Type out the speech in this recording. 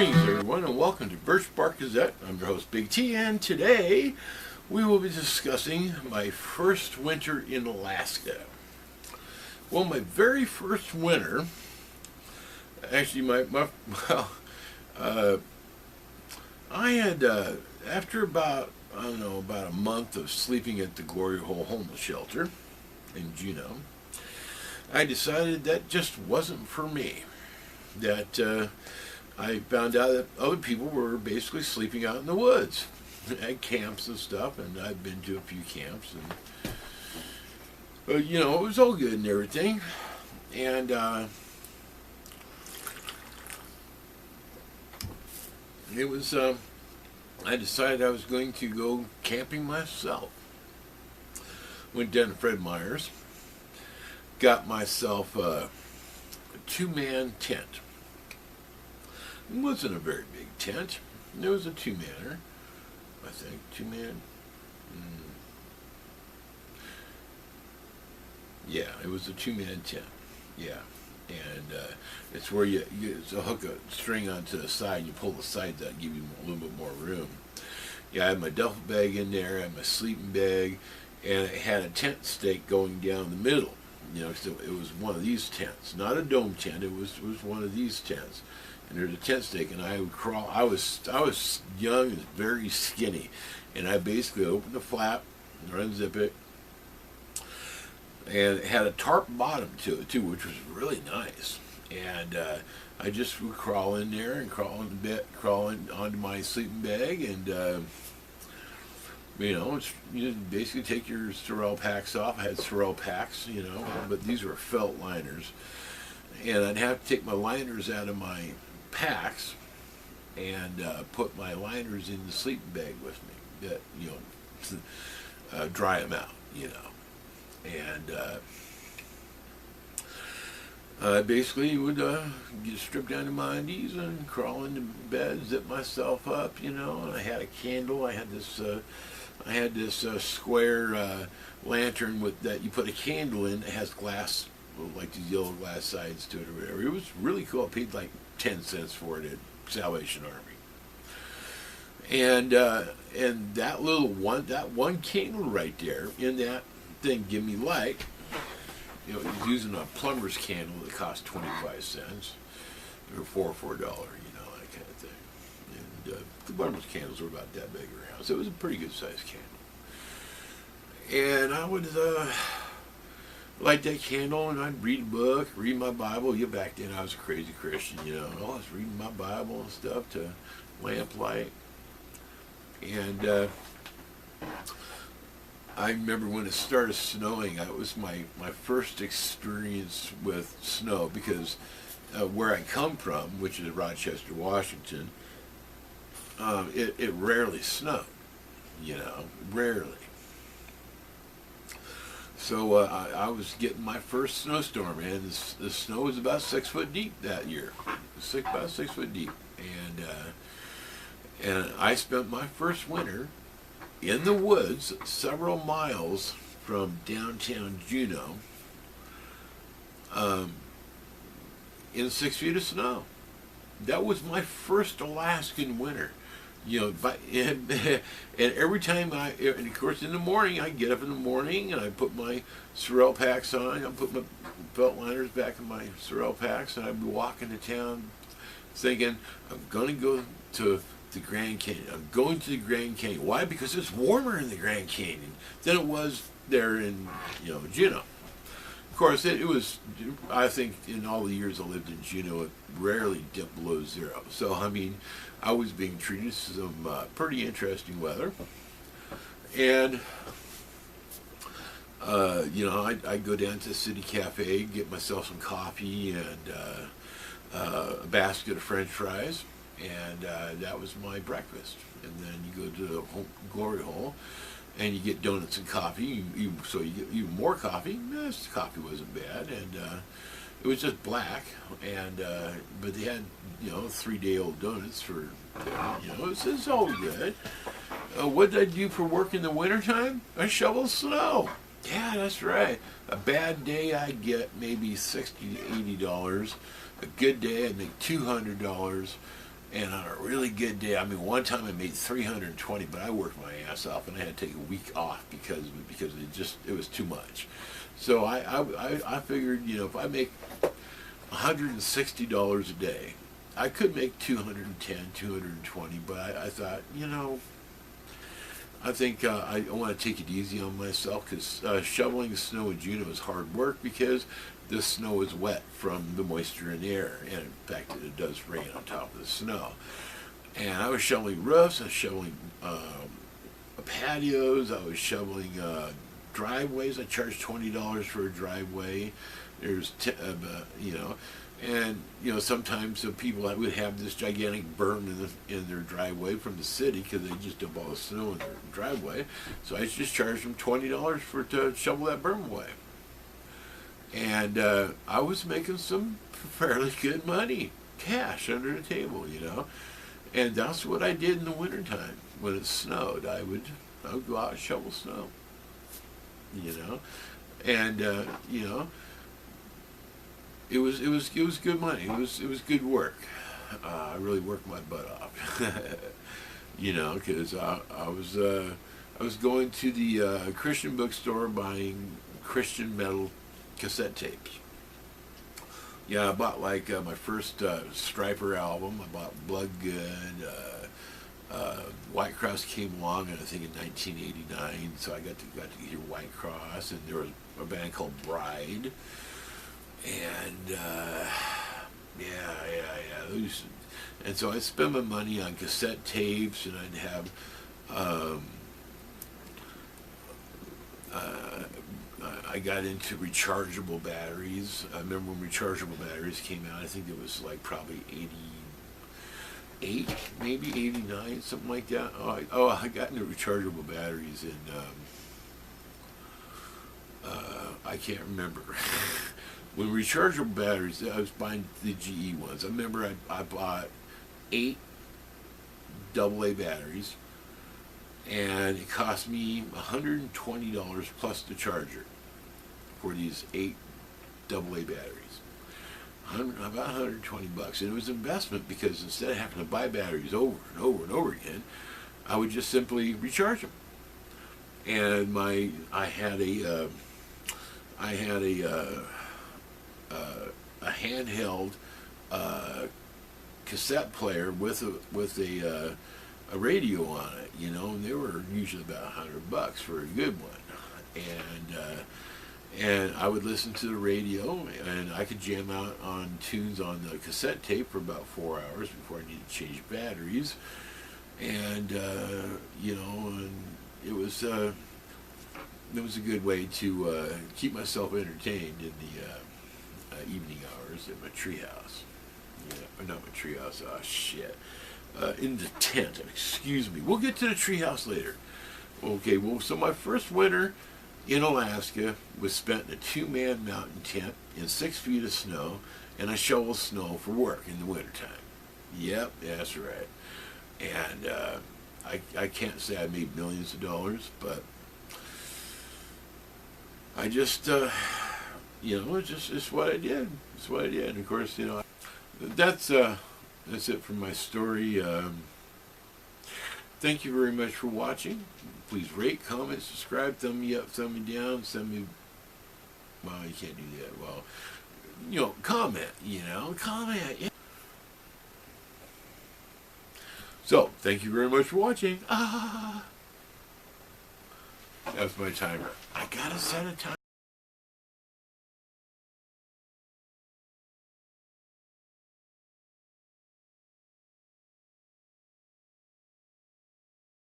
Greetings everyone and welcome to Birch Bark Gazette. I'm your host Big T, and today we will be discussing my first winter in Alaska. Well, my very first winter, actually I had, after about a month of sleeping at the Glory Hole homeless shelter in Juneau, I decided that just wasn't for me. That I found out that other people were basically sleeping out in the woods at camps and stuff, and I'd been to a few camps, and it was all good and everything. And I decided I was going to go camping myself. Went down to Fred Meyer's, got myself a two-man tent. It wasn't a very big tent. It was a two-manner, I think. Two-man. Yeah, it was a two-man tent. Yeah. And it's where you hook a string onto the side and you pull the sides out and give you a little bit more room. Yeah, I had my duffel bag in there, I had my sleeping bag, and it had a tent stake going down the middle. So it was one of these tents, not a dome tent. It was one of these tents, and there's a tent stake, and I would crawl. I was young and very skinny, and I basically opened the flap, and unzip it, and it had a tarp bottom to it too, which was really nice. And I just would crawl in there and crawl onto my sleeping bag, and you basically take your Sorel packs off. I had Sorel packs, but these were felt liners. And I'd have to take my liners out of my packs and put my liners in the sleeping bag with me, dry them out, And I basically would get stripped down to my undies and crawl into bed, zip myself up, and I had a candle. I had this square lantern that you put a candle in. It has glass, like these yellow glass sides to it or whatever. It was really cool. I paid like 10 cents for it at Salvation Army. And that one candle right there in that thing give me light. It was using a plumber's candle that cost 25 cents or $4, that kind of thing. And the plumber's candles were about that big around, so it was a pretty good sized candle. And I would light that candle, and I'd read a book, read my Bible. Back then I was a crazy Christian, I was reading my Bible and stuff to lamplight. And I remember when it started snowing, it was my first experience with snow, because where I come from, which is Rochester, Washington, it rarely snowed, rarely. So I was getting my first snowstorm, and the snow was about 6 foot deep that year, about 6 foot deep, and I spent my first winter in the woods, several miles from downtown Juneau, in 6 feet of snow. That was my first Alaskan winter. And every time and of course in the morning, I get up in the morning and I put my Sorel packs on, I put my belt liners back in my Sorel packs, and I'd be walking to town thinking, I'm going to go to the Grand Canyon. I'm going to the Grand Canyon. Why? Because it's warmer in the Grand Canyon than it was there in, Juneau. Of course, it was, I think, in all the years I lived in Juneau, it rarely dipped below zero. So, I was being treated to some pretty interesting weather. And, I'd go down to the City Cafe, get myself some coffee and a basket of French fries. And that was my breakfast. And then you go to the Glory Hole, and you get donuts and coffee. So you get even more coffee. The coffee wasn't bad, and it was just black. And but they had 3-day-old donuts for it's all good. What did I do for work in the wintertime? I shoveled snow. Yeah, that's right. A bad day I'd get maybe $60 to $80. A good day I'd make $200. And on a really good day, I mean, one time I made 320, but I worked my ass off, and I had to take a week off because it was too much. So I figured, you know, if I make $160 a day, I could make 210, 220, but I thought, you know, I think I want to take it easy on myself, because shoveling snow in Juneau is hard work because the snow is wet from the moisture in the air, and in fact it does rain on top of the snow. And I was shoveling roofs, I was shoveling patios, I was shoveling driveways. I charged $20 for a driveway. You know, and you know, sometimes people would have this gigantic berm in their driveway from the city because they just dump all the snow in their driveway. So I just charged them $20 to shovel that berm away. And I was making some fairly good money, cash under the table, you know. And that's what I did in the wintertime. When it snowed, I would go out and shovel snow, you know. And you know, it was good money. It was good work. I really worked my butt off, you know, because I was going to the Christian bookstore buying Christian metal cassette tapes. Yeah, I bought like my first Striper album. I bought Blood Good. White Cross came along, I think in 1989, so I got to hear White Cross, and there was a band called Bride, and and so I'd spend my money on cassette tapes, and I'd have I got into rechargeable batteries. I remember when rechargeable batteries came out. I think it was like probably 88, maybe 89, something like that. I got into rechargeable batteries in I can't remember. When rechargeable batteries, I was buying the GE ones. I remember I bought 8 AA batteries, and it cost me $120 plus the charger for these 8 AA batteries. About $120, and it was an investment because instead of having to buy batteries over and over and over again, I would just simply recharge them. And I had a handheld cassette player with a radio on it, you know, and they were usually about $100 for a good one, and I would listen to the radio, and I could jam out on tunes on the cassette tape for about 4 hours before I needed to change batteries, and you know, and it was a good way to keep myself entertained in the evening hours at my treehouse. Yeah, not my treehouse. Oh shit. In the tent. Excuse me. We'll get to the treehouse later. Okay. Well, so my first winter in Alaska was spent in a 2-man mountain tent in 6 feet of snow, and I shoveled snow for work in the wintertime. Yep, that's right. And I can't say I made millions of dollars, but I just, you know, it's what I did. It's what I did. And of course, you know, that's it for my story. Thank you very much for watching. Please rate, comment, subscribe, thumb me up, thumb me down, send me, well, you can't do that. Well, you know, comment, comment. Yeah. So, thank you very much for watching. That's my timer. I gotta set a timer.